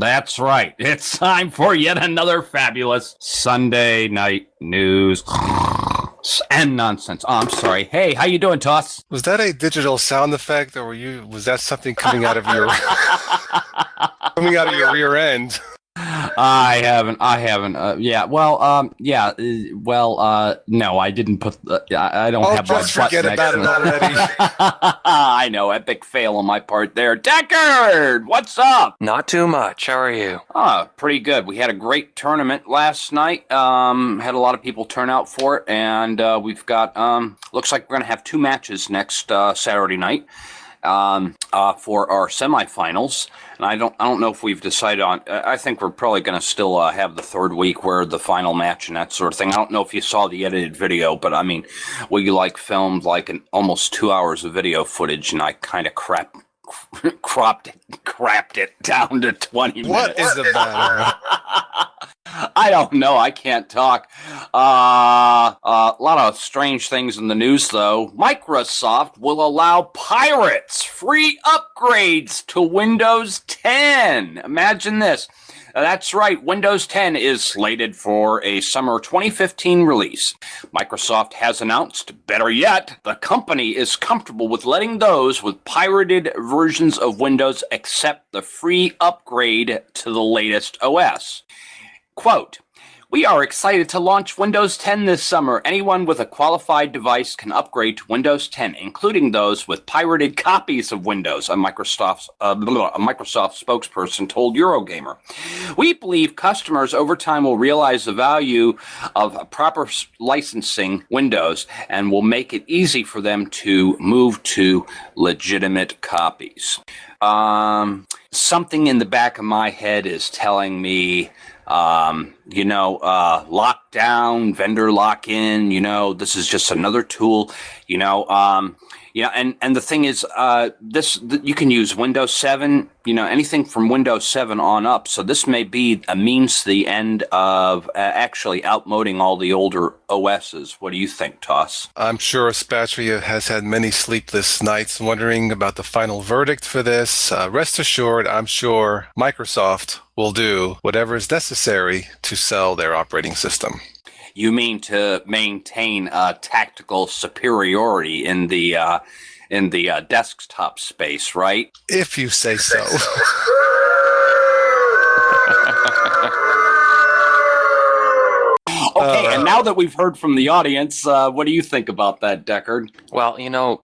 That's right. It's time for yet another fabulous Sunday night news and nonsense. Oh, I'm sorry. Hey, how you doing, Toss? Was that a digital sound effect, or was that something coming out of your rear end? I haven't. No, I didn't put. I don't have. Just forget about it already. I know, epic fail on my part there. Deckard, what's up? Not too much. How are you? Pretty good. We had a great tournament last night. Had a lot of people turn out for it, and we've got. Looks like we're gonna have 2 matches next Saturday night. For our semifinals, and I don't know if we've decided on. I think we're probably going to still have the third week where the final match and that sort of thing. I don't know if you saw the edited video, but I mean, we filmed almost 2 hours of video footage, and I kind of crapped it down to 20 minutes. What is the matter? I don't know. I can't talk. A lot of strange things in the news, though. Microsoft will allow pirates free upgrades to Windows 10. Imagine this. That's right. Windows 10 is slated for a summer 2015 release. Microsoft has announced, better yet, the company is comfortable with letting those with pirated versions of Windows accept the free upgrade to the latest OS. Quote, "We are excited to launch Windows 10 this summer. Anyone with a qualified device can upgrade to Windows 10, including those with pirated copies of Windows," a Microsoft spokesperson told Eurogamer. "We believe customers over time will realize the value of proper licensing Windows and will make it easy for them to move to legitimate copies." Something in the back of my head is telling me lockdown, vendor lock-in, this is just another tool, and the thing is, you can use Windows 7, anything from Windows 7 on up. So this may be a means to the end of actually outmoding all the older OSs. What do you think, Toss? I'm sure Spatria has had many sleepless nights wondering about the final verdict for this. Rest assured, I'm sure Microsoft will do whatever is necessary to sell their operating system. You mean to maintain tactical superiority in the desktop space, right? If you say so. Okay, and now that we've heard from the audience, what do you think about that, Deckard? Well,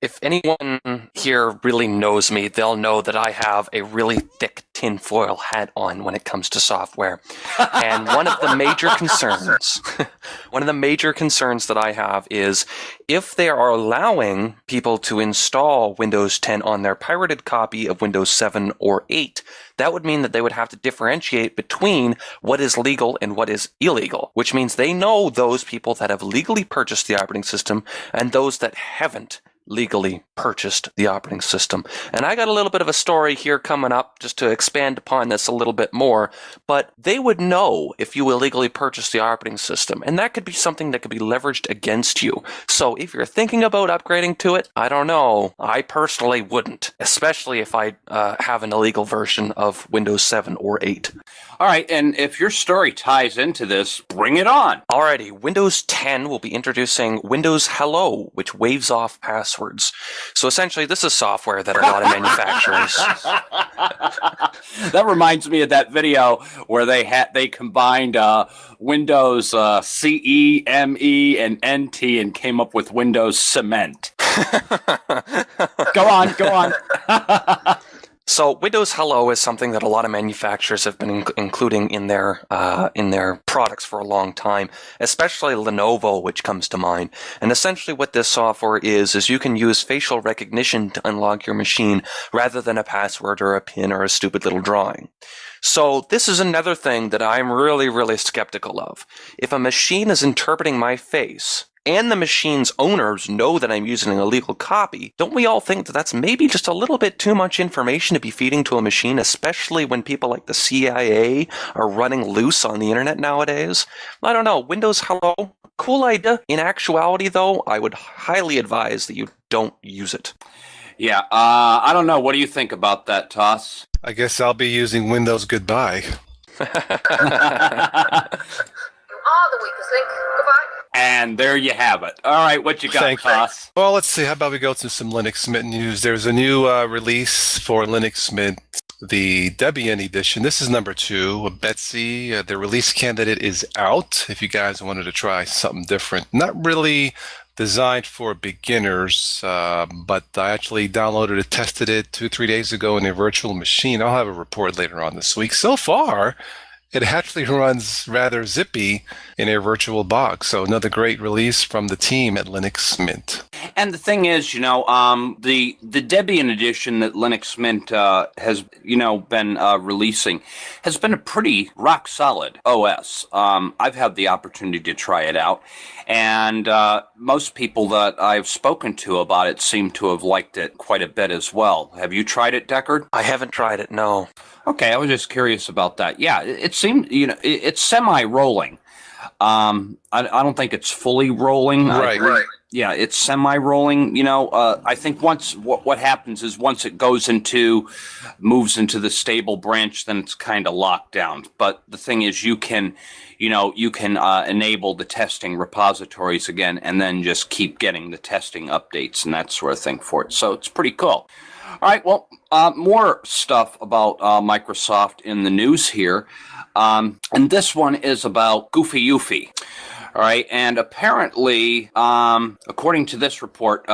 if anyone here really knows me, they'll know that I have a really thick tinfoil hat on when it comes to software. And one of the major concerns that I have is if they are allowing people to install Windows 10 on their pirated copy of Windows 7 or 8, that would mean that they would have to differentiate between what is legal and what is illegal, which means they know those people that have legally purchased the operating system and those that haven't legally purchased the operating system. And I got a little bit of a story here coming up just to expand upon this a little bit more, but they would know if you illegally purchased the operating system, and that could be something that could be leveraged against you. So if you're thinking about upgrading to it, I don't know. I personally wouldn't, especially if I have an illegal version of Windows 7 or 8. All right, and if your story ties into this, bring it on. Alrighty, Windows 10 will be introducing Windows Hello, which waves off passwords. So essentially, this is software that a lot of manufacturers... That reminds me of that video where they combined Windows CE, ME, and NT and came up with Windows Cement. Go on. So Windows Hello is something that a lot of manufacturers have been including in their products for a long time, especially Lenovo, which comes to mind. And essentially what this software is you can use facial recognition to unlock your machine rather than a password or a PIN or a stupid little drawing. So this is another thing that I'm really, really skeptical of. If a machine is interpreting my face and the machine's owners know that I'm using an illegal copy, don't we all think that that's maybe just a little bit too much information to be feeding to a machine, especially when people like the CIA are running loose on the internet nowadays? I don't know. Windows Hello, cool idea. In actuality, though, I would highly advise that you don't use it. Yeah, I don't know. What do you think about that, Toss? I guess I'll be using Windows Goodbye. The weakest link. Goodbye. And there you have it. All right, what you got, Thank you. Toss? Well, let's see. How about we go to some Linux Mint news? There's a new release for Linux Mint, the Debian edition. This is number 2. Betsy, the release candidate is out. If you guys wanted to try something different, not really designed for beginners, but I actually downloaded it, tested it 2-3 days ago in a virtual machine. I'll have a report later on this week. So far, it actually runs rather zippy in a virtual box. So another great release from the team at Linux Mint. And the thing is, the Debian edition that Linux Mint has, been releasing has been a pretty rock solid OS. I've had the opportunity to try it out, and most people that I've spoken to about it seem to have liked it quite a bit as well. Have you tried it, Deckard? I haven't tried it, no. Okay, I was just curious about that. Yeah, it seemed, it's semi-rolling. I don't think it's fully rolling. Right. Yeah, it's semi-rolling. I think once what happens is once it moves into the stable branch, then it's kind of locked down. But the thing is, you can enable the testing repositories again, and then just keep getting the testing updates and that sort of thing for it. So it's pretty cool. All right, well, more stuff about Microsoft in the news here. And this one is about Goofy UEFI. All right, and apparently, according to this report,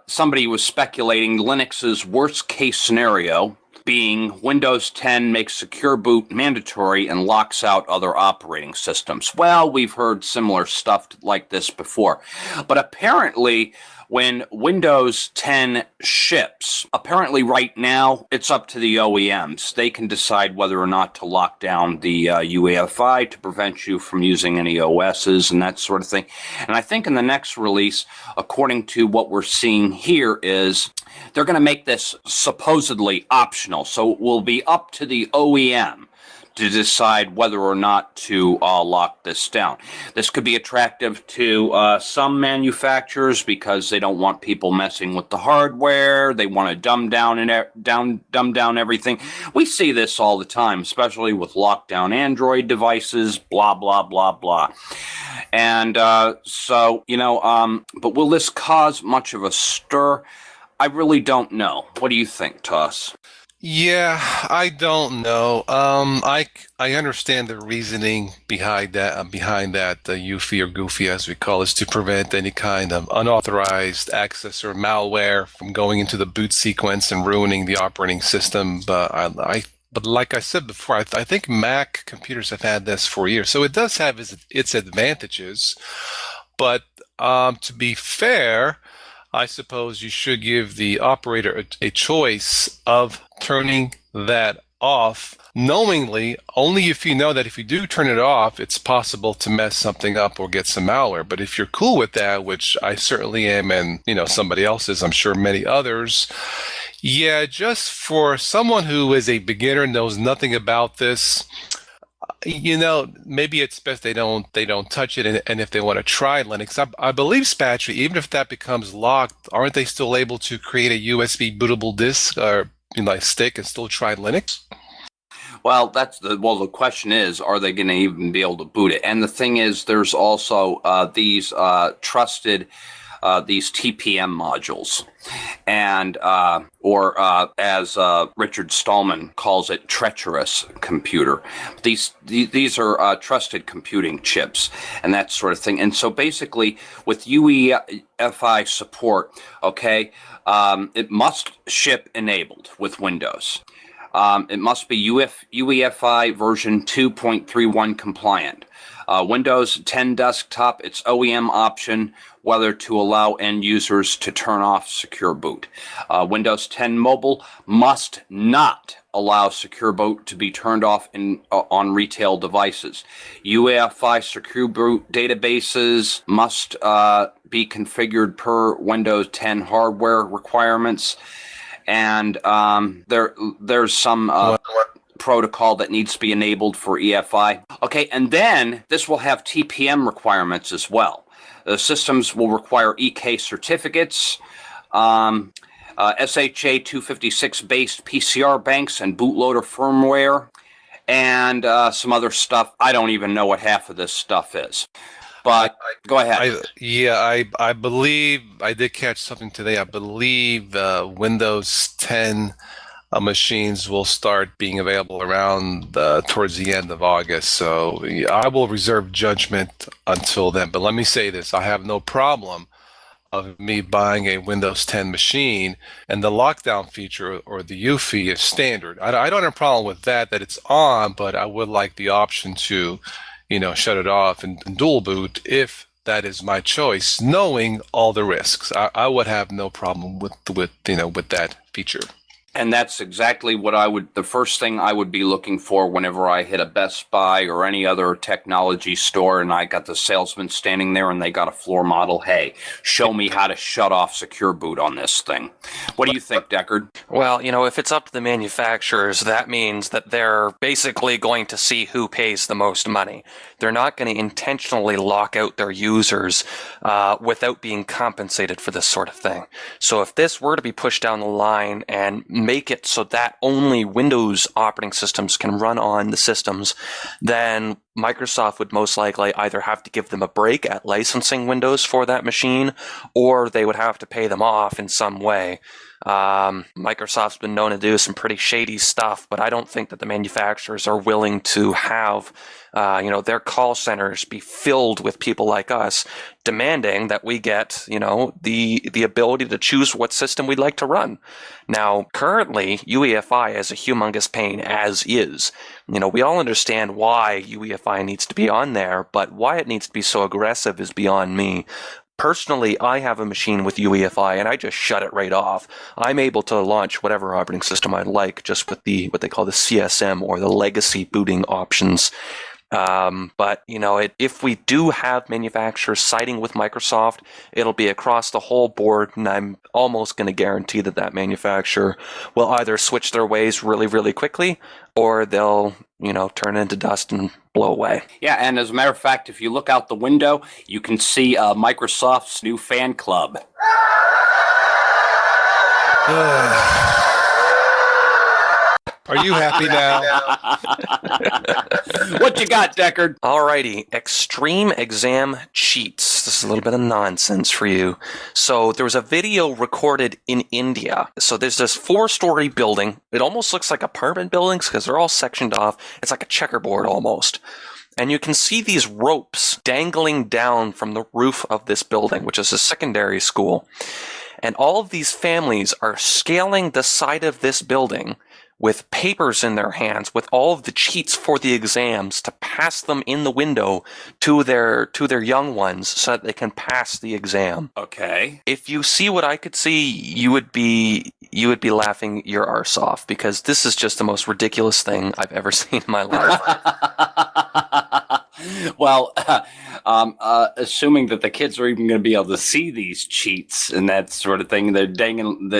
somebody was speculating Linux's worst case scenario being Windows 10 makes secure boot mandatory and locks out other operating systems. Well, we've heard similar stuff like this before, but apparently when Windows 10 ships, apparently right now it's up to the OEMs. They can decide whether or not to lock down the UEFI to prevent you from using any OSs and that sort of thing. And I think in the next release, according to what we're seeing here, is they're going to make this supposedly optional. So it will be up to the OEM to decide whether or not to lock this down. This could be attractive to some manufacturers because they don't want people messing with the hardware. They want to dumb down everything. We see this all the time, especially with lockdown Android devices. Blah blah blah blah. And but will this cause much of a stir? I really don't know. What do you think, Toss? Yeah, I don't know. I understand the reasoning behind that. UEFI or Goofy, as we call it, is to prevent any kind of unauthorized access or malware from going into the boot sequence and ruining the operating system. But but like I said before, I think Mac computers have had this for years, so it does have its advantages. But to be fair, I suppose you should give the operator a choice of turning that off knowingly, only if you know that if you do turn it off, it's possible to mess something up or get some malware. But if you're cool with that, which I certainly am, and somebody else is, I'm sure many others, yeah, just for someone who is a beginner, knows nothing about this, maybe it's best they don't touch it. And if they want to try Linux, I believe, Spatry, even if that becomes locked, aren't they still able to create a USB bootable disk or stick and still try Linux? Well, the question is, are they going to even be able to boot it? And the thing is, there's also these trusted these TPM modules, and or as Richard Stallman calls it, treacherous computer. These are trusted computing chips and that sort of thing. And so basically, with UEFI support, okay, it must ship enabled with Windows. It must be UEFI version 2.31 compliant. Windows 10 desktop, it's OEM option whether to allow end users to turn off secure boot. Windows 10 mobile must not allow secure boot to be turned off on retail devices. UEFI secure boot databases must be configured per Windows 10 hardware requirements. And there's some protocol that needs to be enabled for EFI. Okay, and then this will have TPM requirements as well. The systems will require EK certificates. SHA 256 based PCR banks and bootloader firmware, and some other stuff. I don't even know what half of this stuff is. But go ahead. I believe I did catch something today. I believe Windows 10 machines will start being available around towards the end of August. So I will reserve judgment until then. But let me say this: I have no problem of me buying a Windows 10 machine, and the lockdown feature or the UEFI is standard. I don't have a problem with that it's on, but I would like the option to, shut it off and dual boot if that is my choice, knowing all the risks. I would have no problem with that feature. And that's exactly what the first thing I would be looking for whenever I hit a Best Buy or any other technology store and I got the salesman standing there and they got a floor model. Hey, show me how to shut off secure boot on this thing. What do you think, Deckard? Well, if it's up to the manufacturers, that means that they're basically going to see who pays the most money. They're not going to intentionally lock out their users without being compensated for this sort of thing. So if this were to be pushed down the line and make it so that only Windows operating systems can run on the systems, then Microsoft would most likely either have to give them a break at licensing Windows for that machine, or they would have to pay them off in some way. Microsoft's been known to do some pretty shady stuff, but I don't think that the manufacturers are willing to have their call centers be filled with people like us demanding that we get, the ability to choose what system we'd like to run. Now, currently, UEFI is a humongous pain as is. We all understand why UEFI needs to be on there, but why it needs to be so aggressive is beyond me. Personally, I have a machine with UEFI and I just shut it right off. I'm able to launch whatever operating system I like just with what they call the CSM or the legacy booting options. But if we do have manufacturers siding with Microsoft, it'll be across the whole board, and I'm almost going to guarantee that manufacturer will either switch their ways really, really quickly, or they'll, turn into dust and blow away. Yeah, and as a matter of fact, if you look out the window, you can see Microsoft's new fan club. Are you happy now? What you got, Deckard? Alrighty, extreme exam cheats. This is a little bit of nonsense for you. So there was a video recorded in India. So there's this 4-story building. It almost looks like apartment buildings because they're all sectioned off. It's like a checkerboard almost. And you can see these ropes dangling down from the roof of this building, which is a secondary school. And all of these families are scaling the side of this building with papers in their hands with all of the cheats for the exams to pass them in the window to their young ones so that they can pass the exam. Okay. If you see what I could see, you would be laughing your arse off, because this is just the most ridiculous thing I've ever seen in my life. Well, assuming that the kids are even going to be able to see these cheats and that sort of thing, they're dangling.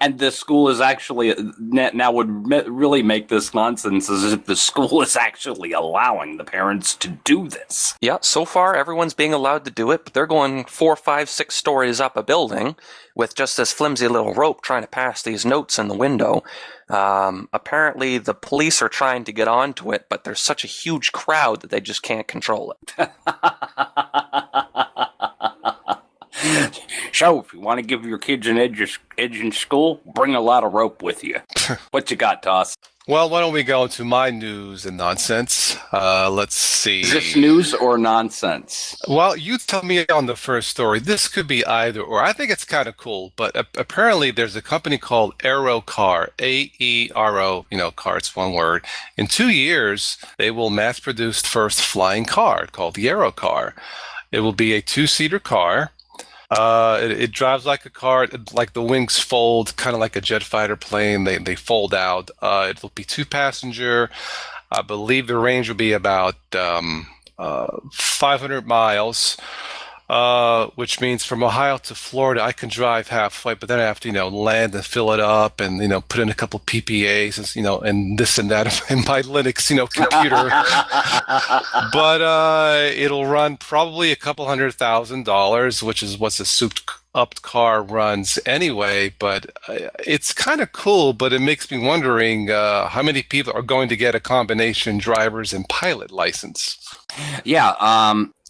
And the school is actually now would really make this nonsense as if the school is actually allowing the parents to do this. Yeah, so far everyone's being allowed to do it, but they're going 4, 5, 6 stories up a building with just this flimsy little rope trying to pass these notes in the window. Apparently the police are trying to get onto it, but there's such a huge crowd that they just can't control it. So, if you want to give your kids an edge in school, bring a lot of rope with you. What you got, Toss? Well, why don't we go into my news and nonsense? Let's see. Is this news or nonsense? Well, you tell me on the first story. This could be either or. I think it's kind of cool, but apparently there's a company called Aero Car, A-E-R-O, car, it's one word. In 2 years, they will mass produce the first flying car called the Aero Car. It will be a 2-seater car. It drives like a car, like the wings fold, kind of like a jet fighter plane. They fold out. It'll be 2-passenger. I believe the range will be about 500 miles, which means from Ohio to Florida, I can drive halfway, but then I have to, land and fill it up and, put in a couple PPAs, and, and this and that in my Linux, computer. But it'll run probably $200,000, which is what's a upped car runs anyway, but it's kind of cool, but it makes me wondering how many people are going to get a combination driver's and pilot license. Yeah.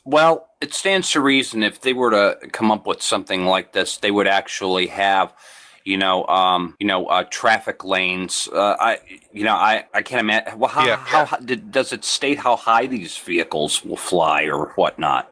Well, it stands to reason if they were to come up with something like this, they would actually have, traffic lanes. I can't imagine. Well, does it state how high these vehicles will fly or whatnot?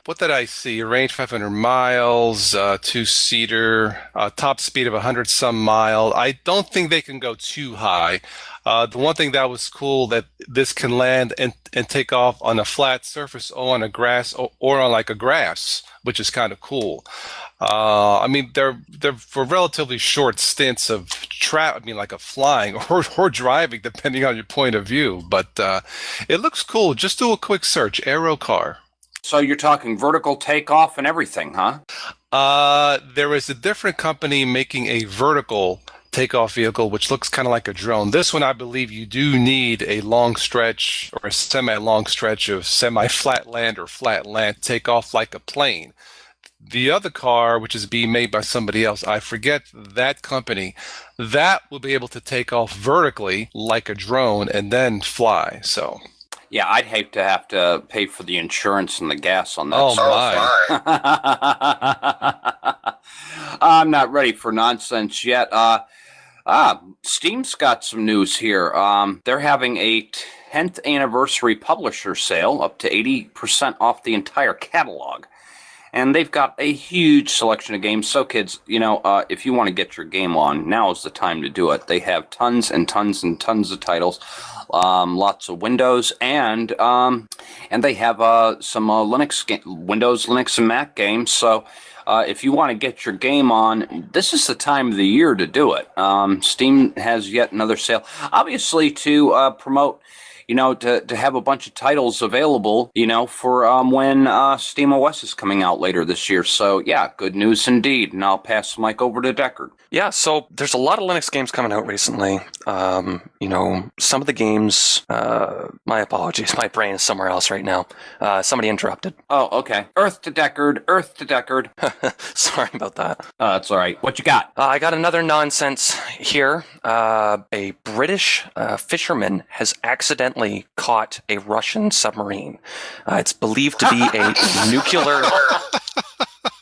What did I see? Range 500 miles, two-seater, top speed of 100 some mile. I don't think they can go too high. The one thing that was cool that this can land and take off on a flat surface or on a grass or on like a grass, which is kind of cool. I mean, they're for relatively short stints of like a flying or driving, depending on your point of view. But it looks cool. Just do a quick search, Aero car. So you're talking vertical takeoff and everything, huh? There is a different company making a vertical takeoff vehicle, which looks kind of like a drone. This one, I believe you do need a long stretch or a semi-long stretch of semi-flat land or flat land takeoff like a plane. The other car, which is being made by somebody else, I forget that company, that will be able to take off vertically like a drone and then fly. So... yeah, I'd hate to have to pay for the insurance and the gas on that. Oh, my. I'm not ready for nonsense yet. Steam's got some news here. They're having a 10th anniversary publisher sale up to 80% off the entire catalog. And they've got a huge selection of games. So, kids, if you want to get your game on, now is the time to do it. They have tons and tons and tons of titles. Lots of Windows and they have some Windows, Linux, and Mac games. So if you want to get your game on, this is the time of the year to do it. Steam has yet another sale, obviously to promote. To have a bunch of titles available, for when SteamOS is coming out later this year. So, yeah, good news indeed. And I'll pass the mic over to Deckard. Yeah, so there's a lot of Linux games coming out recently. Some of the games, my apologies, my brain is somewhere else right now. Somebody interrupted. Oh, okay. Earth to Deckard. Sorry about that. That's all right. What you got? I got another nonsense here. A British fisherman has accidentally caught a Russian submarine. It's believed to be a nuclear...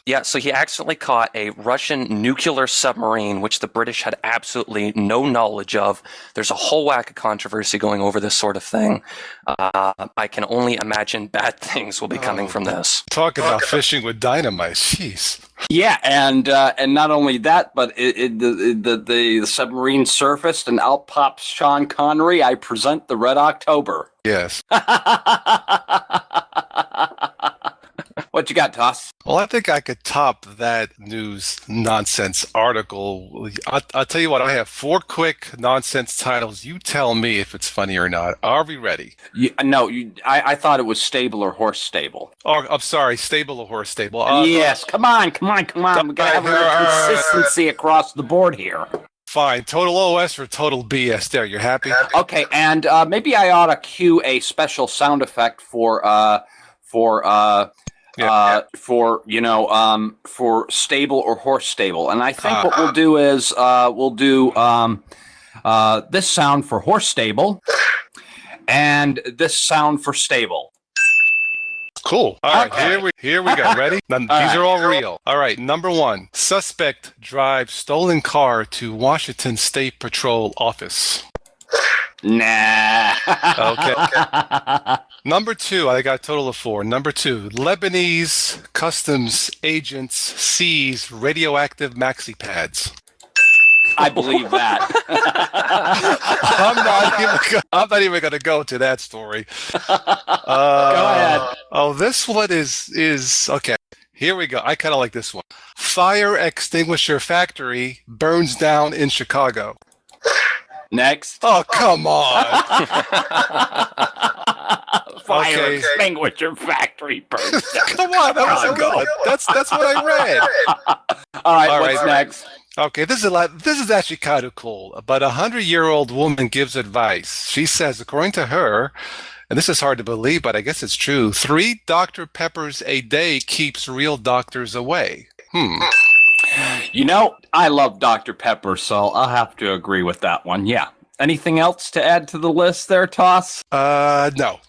Yeah, so he accidentally caught a Russian nuclear submarine, which the British had absolutely no knowledge of. There's a whole whack of controversy going over this sort of thing. I can only imagine bad things will be coming from this. Talk about fishing with dynamite. Jeez. Yeah, and not only that, but the submarine surfaced and out pops Sean Connery. I present the Red October. Yes. What you got, Toss? Well, I think I could top that news nonsense article. I'll tell you what, I have 4 quick nonsense titles. You tell me if it's funny or not. Are we ready? I thought it was stable or horse stable. Oh, I'm sorry, stable or horse stable. Yes, come on. We got to have a little consistency across the board here. Fine. Total OS or total BS there. You're happy? Okay, and maybe I ought to cue a special sound effect for stable or horse stable. And I think what we'll do is we'll do this sound for horse stable and this sound for stable. Cool. All right, here we go. Ready? These are all real. All right, number 1. Suspect drives stolen car to Washington State Patrol office. Nah. Okay. Number 2, I got a total of 4. Number 2, Lebanese customs agents seize radioactive maxi pads. I believe that. I'm not even going to go to that story. Go ahead. Oh, this one is okay. Here we go. I kind of like this one. Fire extinguisher factory burns down in Chicago. Next. Oh, come on. Fire extinguisher factory burns down. Come on, that was good. That's what I read. All right, what's next? Okay, this is actually kind of cool. But a 100-year-old woman gives advice. She says, according to her, and this is hard to believe, but I guess it's true, 3 Dr. Peppers a day keeps real doctors away. I love Dr. Pepper, so I'll have to agree with that one. Yeah. Anything else to add to the list there, Toss? No.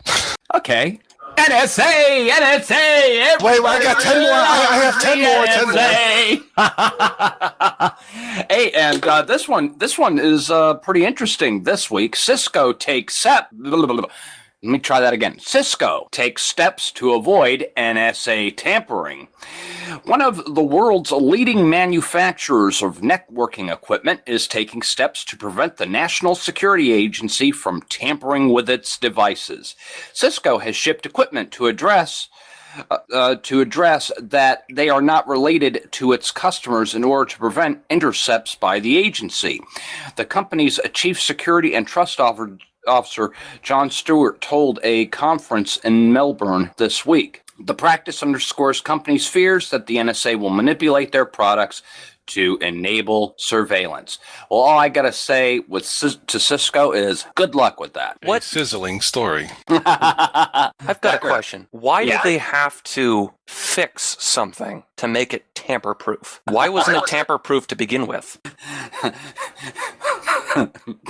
Okay. NSA, NSA. Wait, I got 10 more. I have 10 more. Hey, and this one is pretty interesting this week. Cisco takes Let me try that again. Cisco takes steps to avoid NSA tampering. One of the world's leading manufacturers of networking equipment is taking steps to prevent the National Security Agency from tampering with its devices. Cisco has shipped equipment to address that they are not related to its customers in order to prevent intercepts by the agency. The company's chief security and trust officer John Stewart told a conference in Melbourne this week. The practice underscores companies' fears that the NSA will manipulate their products to enable surveillance. Well, all I gotta say to Cisco is good luck with that. What sizzling story. I've got a question. Why do they have to fix something to make it tamper-proof? Why wasn't it tamper-proof to begin with?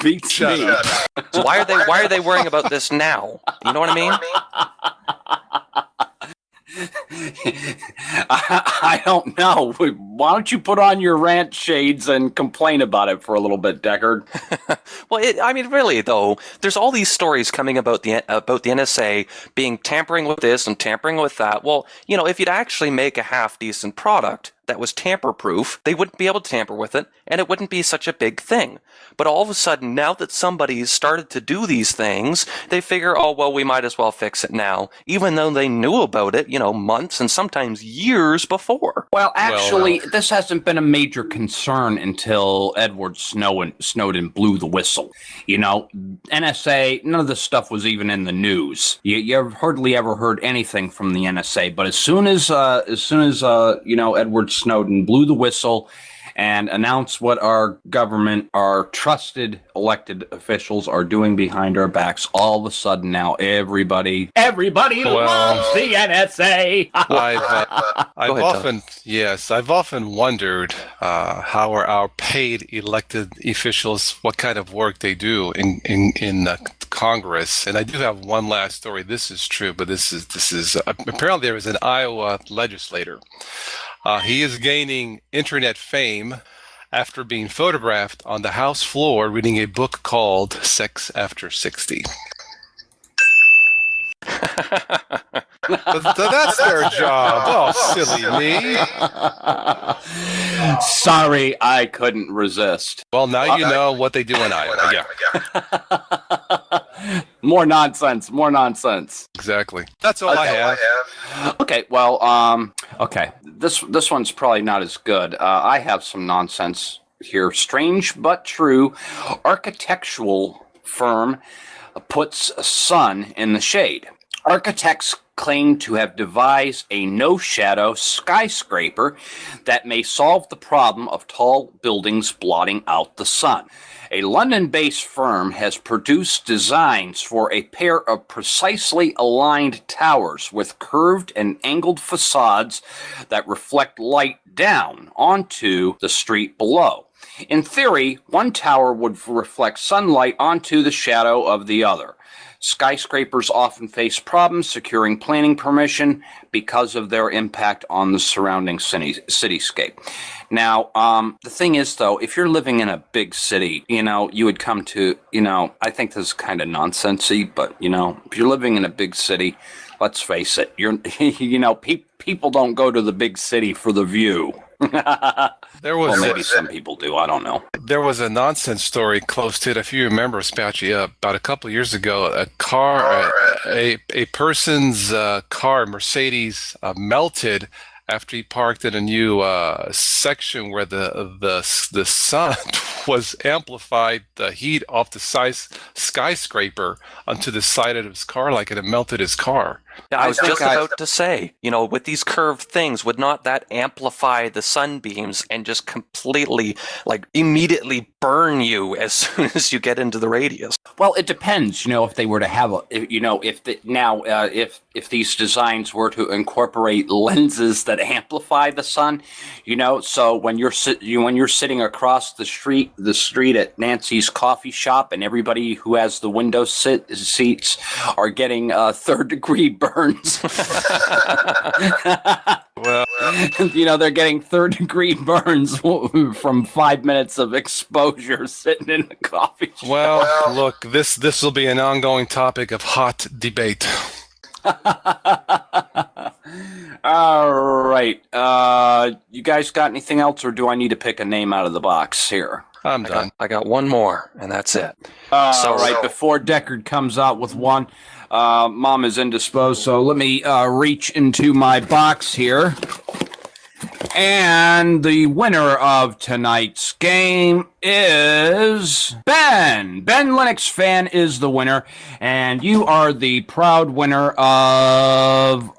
Beats me. So why are they worrying about this now? You know what I mean? I don't know. Why don't you put on your rant shades and complain about it for a little bit, Deckard? Well, really, though, there's all these stories coming about the NSA being tampering with this and tampering with that. Well, if you'd actually make a half-decent product that was tamper-proof, they wouldn't be able to tamper with it, and it wouldn't be such a big thing. But all of a sudden, now that somebody's started to do these things, they figure, oh, well, we might as well fix it now, even though they knew about it, months and sometimes years before. Well, actually, this hasn't been a major concern until Edward Snowden blew the whistle. NSA, none of this stuff was even in the news. You hardly ever heard anything from the NSA, but as soon as Edward Snowden blew the whistle and announced what our government, our trusted elected officials are doing behind our backs, all of a sudden now everybody loves the NSA. I've often wondered how are our paid elected officials, what kind of work they do in Congress. And I do have one last story. This is true, but this is apparently there is an Iowa legislator. He is gaining internet fame after being photographed on the House floor reading a book called Sex After 60. But that's their job. Oh, silly me. Sorry, I couldn't resist. Well, now you know what they do in Iowa. Yeah. More nonsense. Exactly. That's all I have. Okay, well, okay. This one's probably not as good. I have some nonsense here. Strange but true. Architectural firm puts sun in the shade. Architects claim to have devised a no-shadow skyscraper that may solve the problem of tall buildings blotting out the sun. A London-based firm has produced designs for a pair of precisely aligned towers with curved and angled facades that reflect light down onto the street below. In theory, one tower would reflect sunlight onto the shadow of the other. Skyscrapers often face problems securing planning permission because of their impact on the surrounding cityscape. Now, the thing is, though, if you're living in a big city, you would come to, I think this is kind of nonsensy, but, if you're living in a big city, let's face it, people don't go to the big city for the view. Maybe some people do. I don't know. There was a nonsense story close to it. If you remember, Spatchy, about a couple of years ago, a person's car, Mercedes, melted after he parked in a new section where the sun was amplified the heat off the skyscraper onto the side of his car like it had melted his car. Yeah, I was just about to say, with these curved things, would not that amplify the sunbeams and just completely, immediately burn you as soon as you get into the radius? Well, it depends, if they were to have if these designs were to incorporate lenses that amplify the sun, so when you're sitting across the street at Nancy's coffee shop, and everybody who has the window seats are getting third degree burns. Well, they're getting third degree burns from 5 minutes of exposure sitting in the coffee shop. well, look, this will be an ongoing topic of hot debate. All right. You guys got anything else, or do I need to pick a name out of the box here? I'm done. I got one more, and that's it. Before Deckard comes out with one, Mom is indisposed, so let me reach into my box here. And the winner of tonight's game is Ben. Ben Linux Fan is the winner, and you are the proud winner of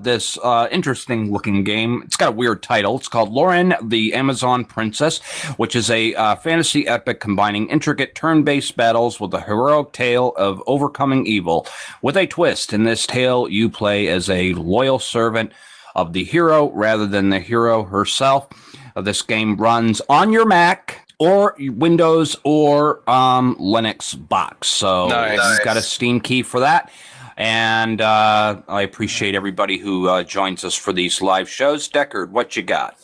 this interesting looking game. It's got a weird title. It's called Lauren the Amazon Princess, which is a fantasy epic combining intricate turn-based battles with a heroic tale of overcoming evil. With a twist, in this tale, you play as a loyal servant of the hero rather than the hero herself. This game runs on your Mac or Windows or Linux box. So It's got a Steam key for that. And I appreciate everybody who joins us for these live shows. Deckard, what you got?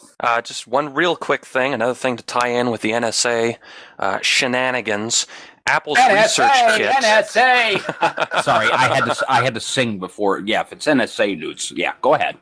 Just one real quick thing, another thing to tie in with the NSA shenanigans. Apple's research kit. NSA. Sorry, I had to sing before. Yeah, if it's NSA news, yeah, go ahead.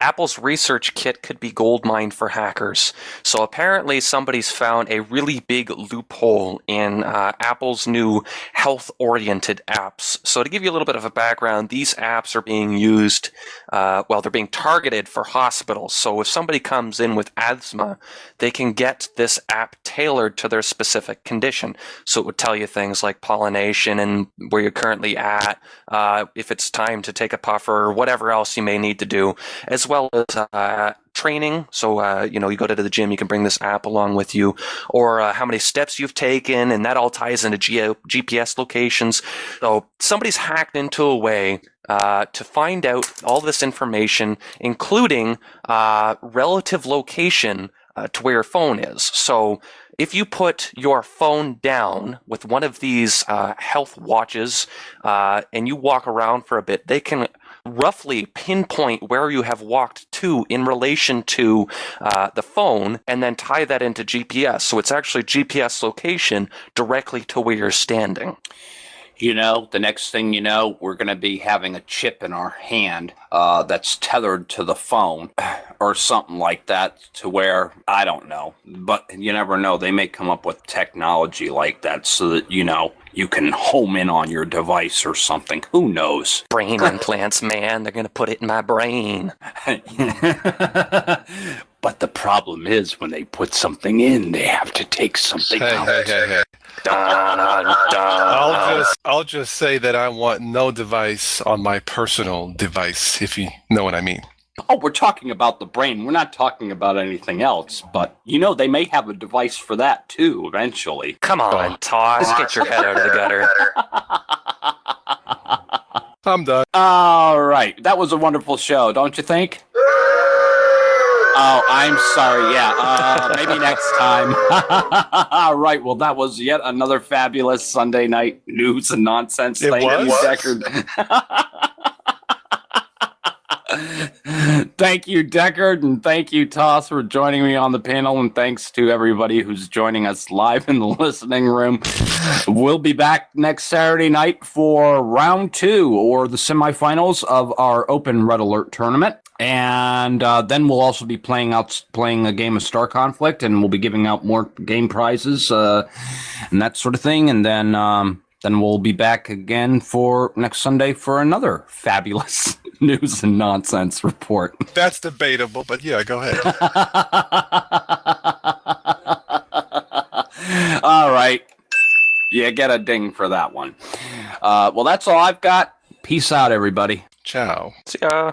Apple's research kit could be goldmine for hackers. So apparently somebody's found a really big loophole in Apple's new health-oriented apps. So to give you a little bit of a background, these apps are being used, they're being targeted for hospitals. So if somebody comes in with asthma, they can get this app tailored to their specific condition. So it would tell you things like pollination and where you're currently at, if it's time to take a puffer or whatever else you may need to do, as well as training. So, you go to the gym, you can bring this app along with you, or how many steps you've taken, and that all ties into GPS locations. So somebody's hacked into a way to find out all this information, including relative location to where your phone is. So if you put your phone down with one of these health watches and you walk around for a bit, they can roughly pinpoint where you have walked to in relation to the phone and then tie that into GPS. So it's actually GPS location directly to where you're standing. The next thing you know, we're going to be having a chip in our hand that's tethered to the phone or something like that, to where, I don't know, but you never know. They may come up with technology like that so that, you can home in on your device or something. Who knows? Brain implants, man. They're going to put it in my brain. But the problem is, when they put something in, they have to take something out. Hey. I'll just say that I want no device on my personal device, if you know what I mean. Oh, we're talking about the brain. We're not talking about anything else. But, they may have a device for that, too, eventually. Come on, Toss. Get your head out of the gutter. I'm done. All right. That was a wonderful show, don't you think? Oh, I'm sorry. Yeah, maybe next time. All right. Well, that was yet another fabulous Sunday night news and nonsense. Thank you, Deckard. Thank you, Deckard, and thank you, Toss, for joining me on the panel, and thanks to everybody who's joining us live in the listening room. We'll be back next Saturday night for round 2, or the semifinals of our Open Red Alert tournament. And then we'll also be playing a game of Star Conflict, and we'll be giving out more game prizes and that sort of thing. And then we'll be back again for next Sunday for another fabulous news and nonsense report. That's debatable, but yeah, go ahead. All right. Yeah, get a ding for that one. Well, that's all I've got. Peace out, everybody. Ciao. See ya.